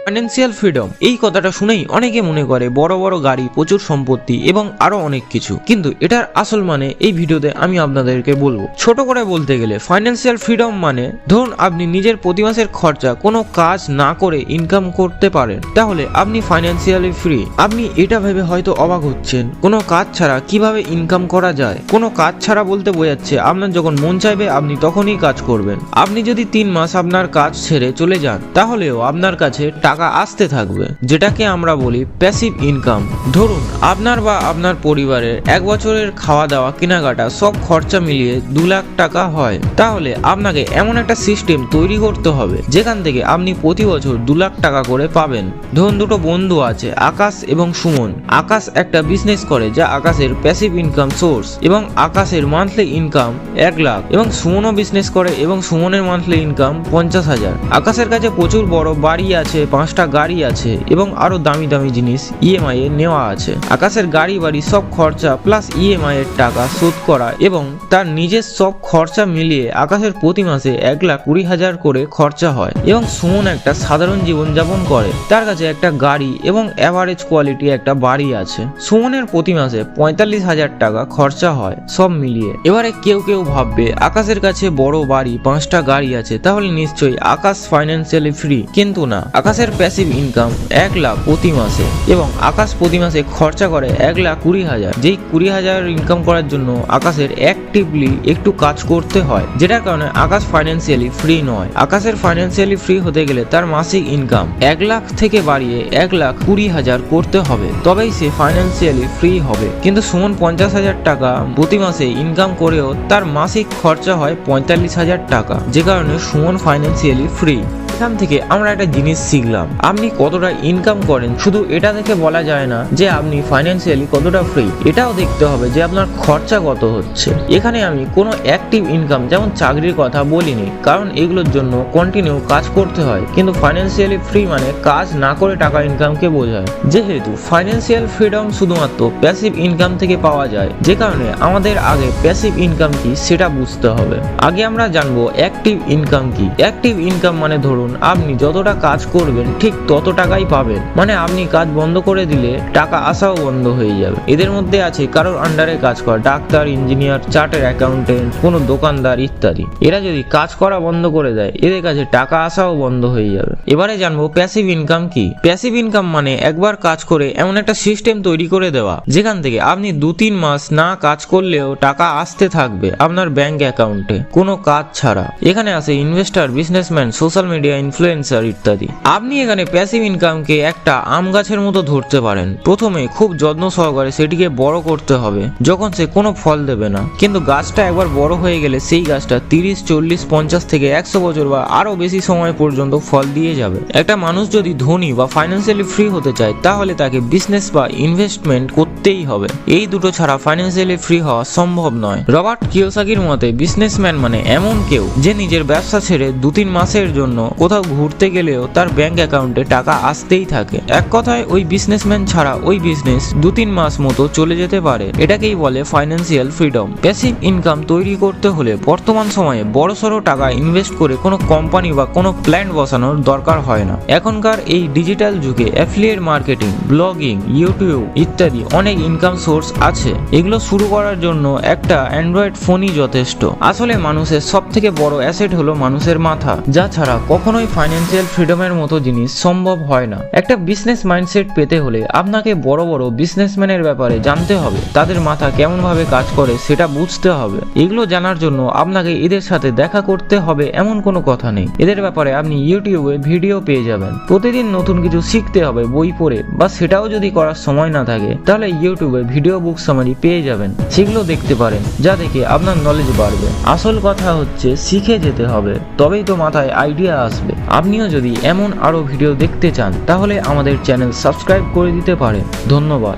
Financial freedom এই কথাটা শুনেই অনেকে মনে করে বড় বড় গাড়ি, প্রচুর সম্পত্তি এবং আরো অনেক কিছু, কিন্তু এটার আসল মানে এই ভিডিওতে আমি আপনাদেরকে বলবো। ছোট করে বলতে গেলে ফাইন্যান্সিয়াল ফ্রিডম মানে ধরুন আপনি নিজের প্রতি মাসের খরচা কোনো কাজ না করে ইনকাম করতে পারেন, তাহলে আপনি ফাইন্যান্সিয়ালি ফ্রি। আপনি এটা ভেবে হয়তো অবাক হচ্ছেন, কোনো কাজ ছাড়া কিভাবে ইনকাম করা যায়। কোনো কাজ ছাড়া বলতে বোঝাচ্ছে আপনার যখন মন চাইবে আপনি তখনই কাজ করবেন। আপনি যদি 3 মাস আপনার কাজ ছেড়ে চলে যান, তাহলেও আপনার কাছে টাকা আসতে থাকবে, যেটাকে আমরা বলি প্যাসিভ ইনকাম। ধরুন আপনার বা আপনার পরিবারের 1 বছরের খাওয়া দাওয়া, কেনাকাটা সব খরচা মিলিয়ে 2 লাখ টাকা হয়, তাহলে আপনাকে এমন একটা সিস্টেম তৈরি করতে হবে যেখান থেকে আপনি প্রতি বছর 2 লাখ টাকা করে পাবেন। ধরুন দুটো বন্ধু আছে, আকাশ এবং সুমন। আকাশ একটা বিজনেস করে যা আকাশের প্যাসিভ ইনকাম সোর্স, এবং আকাশের মান্থলি ইনকাম 1 লাখ, এবং সুমনও বিজনেস করে এবং সুমনের মান্থলি ইনকাম 50,000। আকাশের কাছে প্রচুর বড় বাড়ি আছে, 5টা গাড়ি আছে এবং আরো দামি দামি জিনিস ইএমআই এ নেওয়া আছে। আকাশের গাড়ি বাড়ি সব খরচা প্লাস ইএমআই এর টাকা শোধ করা এবং তার নিজের সব খরচা মিলিয়ে আকাশের প্রতি মাসে 1,20,000 করে খরচা হয়। এবং সুমন একটা সাধারণ জীবন যাপন করে, তার কাছে একটা গাড়ি এবং এভারেজ কোয়ালিটি একটা বাড়ি আছে। সুমনের প্রতি মাসে 45,000 টাকা খরচা হয় সব মিলিয়ে। এবারে কেউ কেউ ভাববে আকাশের কাছে বড় বাড়ি, 5টা গাড়ি আছে, তাহলে নিশ্চয়ই আকাশ ফাইন্যান্সিয়ালি ফ্রি। কিন্তু না, আকাশের প্যাসিভ ইনকাম 1 লাখ প্রতি মাসে, এবং আকাশ প্রতি মাসে খরচা করে 1,20,000। যেই 20,000 ইনকাম করার জন্য আকাশের অ্যাক্টিভলি একটু কাজ করতে হয়, যেটার কারণে আকাশ ফাইন্যান্সিয়ালি ফ্রি নয়। আকাশের ফাইন্যান্সিয়ালি ফ্রি হতে গেলে তার মাসিক ইনকাম 1 লাখ থেকে বাড়িয়ে 1,20,000 করতে হবে, তবেই সে ফাইন্যান্সিয়ালি ফ্রি হবে। কিন্তু সুমন 50,000 টাকা প্রতি মাসে ইনকাম করেও তার মাসিক খরচা হয় 45,000 টাকা, যে কারণে সুমন ফাইন্যান্সিয়ালি ফ্রি। এখান থেকে আমরা একটা জিনিস শিখলাম, আপনি কতটা ইনকাম করেন শুধু এটা দেখে বলা যায় না যে আপনি ফাইন্যান্সিয়ালি কতটা ফ্রি। এটাও দেখতে হবে যে আপনার খরচা কত হচ্ছে। এখানে আমি কোনো অ্যাক্টিভ ইনকাম যেমন চাকরির কথা বলিনি, কারণ এগুলোর জন্য কন্টিনিউ কাজ করতে হয়। কিন্তু ফাইন্যান্সিয়ালি ফ্রি মানে কাজ না করে টাকা ইনকামকে বোঝায়। যেহেতু ফাইন্যান্সিয়াল ফ্রিডম শুধুমাত্র প্যাসিভ ইনকাম থেকে পাওয়া যায়, যে কারণে আমাদের আগে প্যাসিভ ইনকাম কি সেটা বুঝতে হবে। আগে আমরা জানবো অ্যাক্টিভ ইনকাম কি। অ্যাক্টিভ ইনকাম মানে ধরুন আপনি যতটা কাজ করবেন ঠিক তত টাকাই পাবেন। মানে আপনি কাজ বন্ধ করে দিলে টাকা আসাও বন্ধ হয়ে যাবে। এদের মধ্যে আছে কারোর আন্ডারে কাজ করা, ডাক্তার, ইঞ্জিনিয়ার, চার্টার্ড অ্যাকাউন্টেন্ট, কোনো দোকানদার ইত্যাদি। এরা যদি কাজ করা বন্ধ করে দেয়, এদের কাছে টাকা আসাও বন্ধ হয়ে যাবে। এবারে জানবো প্যাসিভ ইনকাম কি। প্যাসিভ ইনকাম মানে একবার কাজ করে এমন একটা সিস্টেম তৈরি করে দেওয়া যেখান থেকে আপনি 2-3 মাস না কাজ করলেও টাকা আসতে থাকবে আপনার ব্যাংক অ্যাকাউন্টে, কোনো কাজ ছাড়া। এখানে আছে investor, businessman, social media influencer ইত্যাদি। আপনি এখানে প্যাসিভ ইনকামকে একটা আম গাছের মতো ধরতে পারেন। প্রথমে খুব যত্ন সহকারে সেটিকে বড় করতে হবে যখন সে কোনো ফল দেবে না, কিন্তু গাছটা একবার বড় হয়ে গেলে সেই গাছটা 30, 40, 50 থেকে 100 বছর বা আরো বেশি সময় পর্যন্ত ফল দিয়ে যাবে। একটা মানুষ যদি ধনী বা ফাইন্যান্সিয়ালি ফ্রি হতে চায়, তাহলে তাকে বিজনেস বা ইনভেস্টমেন্ট করতেই হবে। এই দুটো ছাড়া ফাইন্যান্সিয়ালি ফ্রি হওয়া সম্ভব নয়। রবার্ট কিওসাকির মতে বিজনেসম্যান মানে এমন কেউ যে নিজের ব্যবসা ছেড়ে 2-3 মাসের জন্য কোথাও ঘুরতে গেলেও তার ব্যাংক অ্যাকাউন্টে টাকা আসতেই থাকে। এক কথায় ওই বিজনেসম্যান ছাড়া ওই বিজনেস 2-3 মাস মতো চলে যেতে পারে। এটাকেই বলে ফাইন্যান্সিয়াল ফ্রিডম। প্যাসিভ ইনকাম তৈরি করতে হলে বর্তমান সময়ে বড়সড় টাকা ইনভেস্ট করে কোনো কোম্পানি বা কোনো প্ল্যান বসানোর দরকার হয় না। এখনকার এই ডিজিটাল যুগে অ্যাফিলিয়েট মার্কেটিং, ব্লগিং, ইউটিউব ইত্যাদি অনেক ইনকাম সোর্স আছে। এগুলো শুরু করার জন্য একটা অ্যান্ড্রয়েড ফোনই যথেষ্ট। আসলে মানুষের সব থেকে বড় অ্যাসেট হলো মানুষের মাথা, যা ছাড়া কখনোই ফাইন্যান্সিয়াল ফ্রিডমের মতো জিনিস সম্ভব হয় না। একটা বিজনেস মাইন্ডসেট পেতে হলে আপনাকে বড় বড় বিজনেসম্যানের ব্যাপারে জানতে হবে, তাদের মাথা কেমন ভাবে কাজ করে সেটা বুঝতে হবে। এগুলো জানার জন্য আপনাকে এদের সাথে দেখা করতে হবে এমন কোনো কথা নেই। এদের ব্যাপারে আপনি ইউটিউবে ভিডিও পেয়ে যাবেন। প্রতিদিন নতুন কিছু শিখতে হবে বই পড়ে, বা সেটাও যদি করার সময় না থাকে তাহলে ইউটিউবে ভিডিও বুক সামারি পেয়ে যাবেন, সেগুলো দেখতে পারেন, যা দেখে আপনার নলেজ বাড়বে। আসল কথা হচ্ছে শিখে যেতে হবে, তবেই তো মাথায় আইডিয়া আসবে। আপনিও যদি এমন আরো ভিডিও দেখতে চান তাহলে আমাদের চ্যানেল সাবস্ক্রাইব করে দিতে পারেন। ধন্যবাদ।